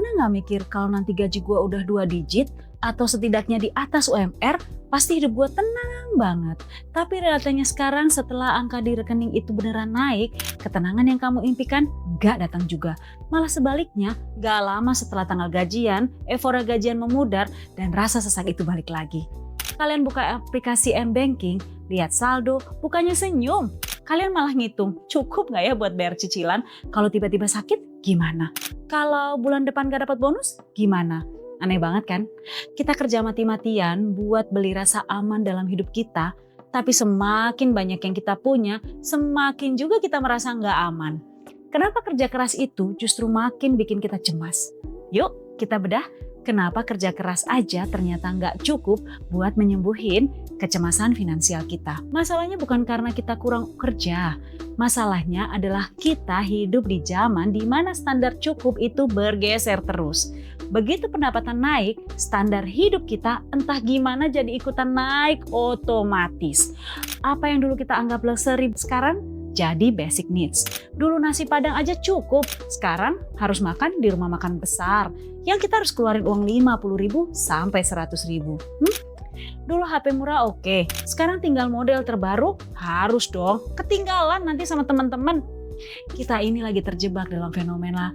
Pernah nggak mikir kalau nanti gaji gue udah 2 digit atau setidaknya di atas UMR, pasti hidup gue tenang banget. Tapi realitanya sekarang setelah angka di rekening itu beneran naik, ketenangan yang kamu impikan gak datang juga. Malah sebaliknya, gak lama setelah tanggal gajian, euforia gajian memudar dan rasa sesak itu balik lagi. Kalian buka aplikasi M-Banking, lihat saldo, bukannya senyum. Kalian malah ngitung, cukup gak ya buat bayar cicilan? Kalau tiba-tiba sakit, gimana? Kalau bulan depan gak dapat bonus, gimana? Aneh banget kan? Kita kerja mati-matian buat beli rasa aman dalam hidup kita, tapi semakin banyak yang kita punya, semakin juga kita merasa gak aman. Kenapa kerja keras itu justru makin bikin kita cemas? Yuk kita bedah. Kenapa kerja keras aja ternyata nggak cukup buat menyembuhin kecemasan finansial kita. Masalahnya bukan karena kita kurang kerja. Masalahnya adalah kita hidup di zaman di mana standar cukup itu bergeser terus. Begitu pendapatan naik, standar hidup kita entah gimana jadi ikutan naik otomatis. Apa yang dulu kita anggap luxury sekarang jadi basic needs. Dulu nasi padang aja cukup, sekarang harus makan di rumah makan besar yang kita harus keluarin uang 50.000 sampai 100.000. Dulu HP murah oke, sekarang tinggal model terbaru harus dong, ketinggalan nanti sama teman-teman. Kita ini lagi terjebak dalam fenomena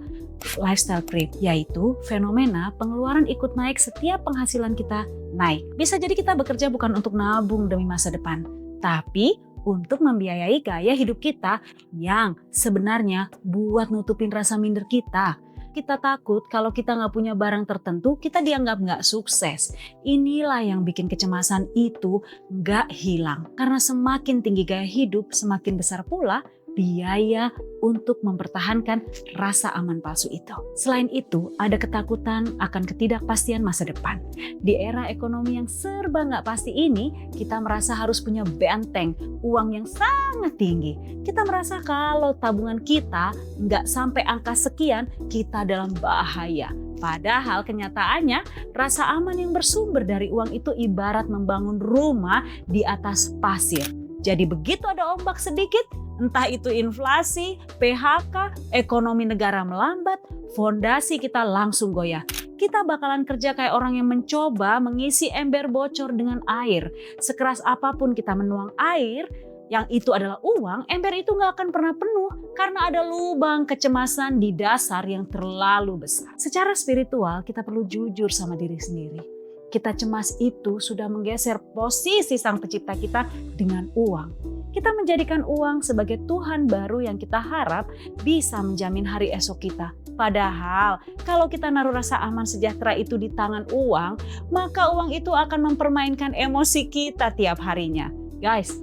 lifestyle creep, yaitu fenomena pengeluaran ikut naik setiap penghasilan kita naik. Bisa jadi kita bekerja bukan untuk nabung demi masa depan, tapi untuk membiayai gaya hidup kita yang sebenarnya buat nutupin rasa minder kita. Kita takut kalau kita nggak punya barang tertentu, kita dianggap nggak sukses. Inilah yang bikin kecemasan itu nggak hilang. Karena semakin tinggi gaya hidup, semakin besar pula biaya untuk mempertahankan rasa aman palsu itu. Selain itu, ada ketakutan akan ketidakpastian masa depan. Di era ekonomi yang serba nggak pasti ini, kita merasa harus punya benteng, uang yang sangat tinggi. Kita merasa kalau tabungan kita nggak sampai angka sekian, kita dalam bahaya. Padahal kenyataannya, rasa aman yang bersumber dari uang itu ibarat membangun rumah di atas pasir. Jadi begitu ada ombak sedikit, entah itu inflasi, PHK, ekonomi negara melambat, fondasi kita langsung goyah. Kita bakalan kerja kayak orang yang mencoba mengisi ember bocor dengan air. Sekeras apapun kita menuang air, yang itu adalah uang, ember itu gak akan pernah penuh karena ada lubang kecemasan di dasar yang terlalu besar. Secara spiritual, kita perlu jujur sama diri sendiri. Kita cemas itu sudah menggeser posisi sang pencipta kita dengan uang. Kita menjadikan uang sebagai Tuhan baru yang kita harap bisa menjamin hari esok kita. Padahal kalau kita naruh rasa aman sejahtera itu di tangan uang, maka uang itu akan mempermainkan emosi kita tiap harinya. Guys,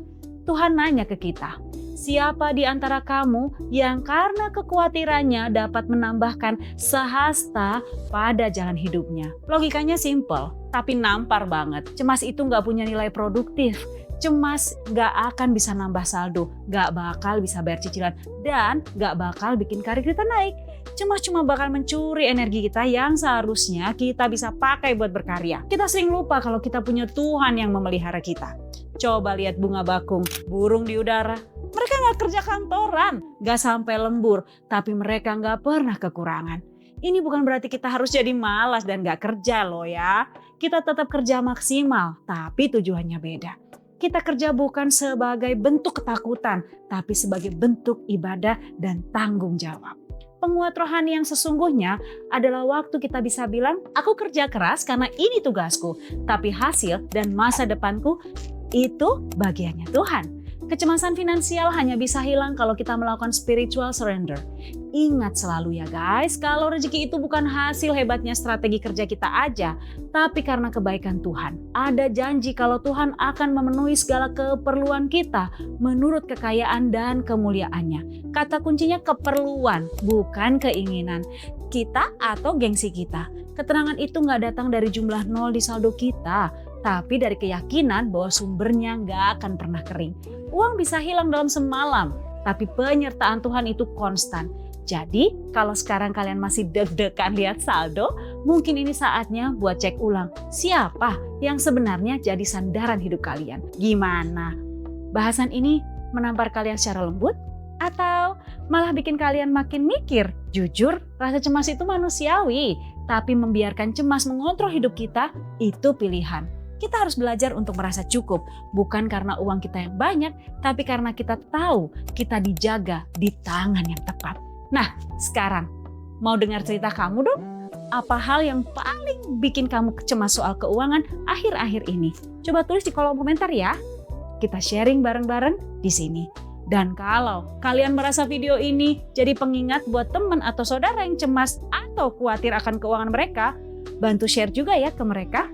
Tuhan nanya ke kita, siapa di antara kamu yang karena kekhawatirannya dapat menambahkan sehasta pada jalan hidupnya? Logikanya simple, tapi nampar banget. Cemas itu nggak punya nilai produktif. Cemas nggak akan bisa nambah saldo, nggak bakal bisa bayar cicilan, dan nggak bakal bikin karir kita naik. Cemas cuma bakal mencuri energi kita yang seharusnya kita bisa pakai buat berkarya. Kita sering lupa kalau kita punya Tuhan yang memelihara kita. Coba lihat bunga bakung, burung di udara. Mereka nggak kerja kantoran, nggak sampai lembur, tapi mereka nggak pernah kekurangan. Ini bukan berarti kita harus jadi malas dan nggak kerja loh ya. Kita tetap kerja maksimal, tapi tujuannya beda. Kita kerja bukan sebagai bentuk ketakutan, tapi sebagai bentuk ibadah dan tanggung jawab. Penguat rohani yang sesungguhnya adalah waktu kita bisa bilang, aku kerja keras karena ini tugasku, tapi hasil dan masa depanku itu bagiannya Tuhan. Kecemasan finansial hanya bisa hilang kalau kita melakukan spiritual surrender. Ingat selalu ya guys, kalau rezeki itu bukan hasil hebatnya strategi kerja kita aja, tapi karena kebaikan Tuhan. Ada janji kalau Tuhan akan memenuhi segala keperluan kita menurut kekayaan dan kemuliaannya. Kata kuncinya keperluan, bukan keinginan kita atau gengsi kita. Ketenangan itu nggak datang dari jumlah nol di saldo kita, tapi dari keyakinan bahwa sumbernya nggak akan pernah kering. Uang bisa hilang dalam semalam, tapi penyertaan Tuhan itu konstan. Jadi kalau sekarang kalian masih deg-degan lihat saldo, mungkin ini saatnya buat cek ulang siapa yang sebenarnya jadi sandaran hidup kalian. Gimana? Bahasan ini menampar kalian secara lembut? Atau malah bikin kalian makin mikir? Jujur, rasa cemas itu manusiawi, tapi membiarkan cemas mengontrol hidup kita itu pilihan. Kita harus belajar untuk merasa cukup, bukan karena uang kita yang banyak, tapi karena kita tahu kita dijaga di tangan yang tepat. Nah, sekarang mau dengar cerita kamu dong? Apa hal yang paling bikin kamu cemas soal keuangan akhir-akhir ini? Coba tulis di kolom komentar ya. Kita sharing bareng-bareng di sini. Dan kalau kalian merasa video ini jadi pengingat buat teman atau saudara yang cemas atau khawatir akan keuangan mereka, bantu share juga ya ke mereka.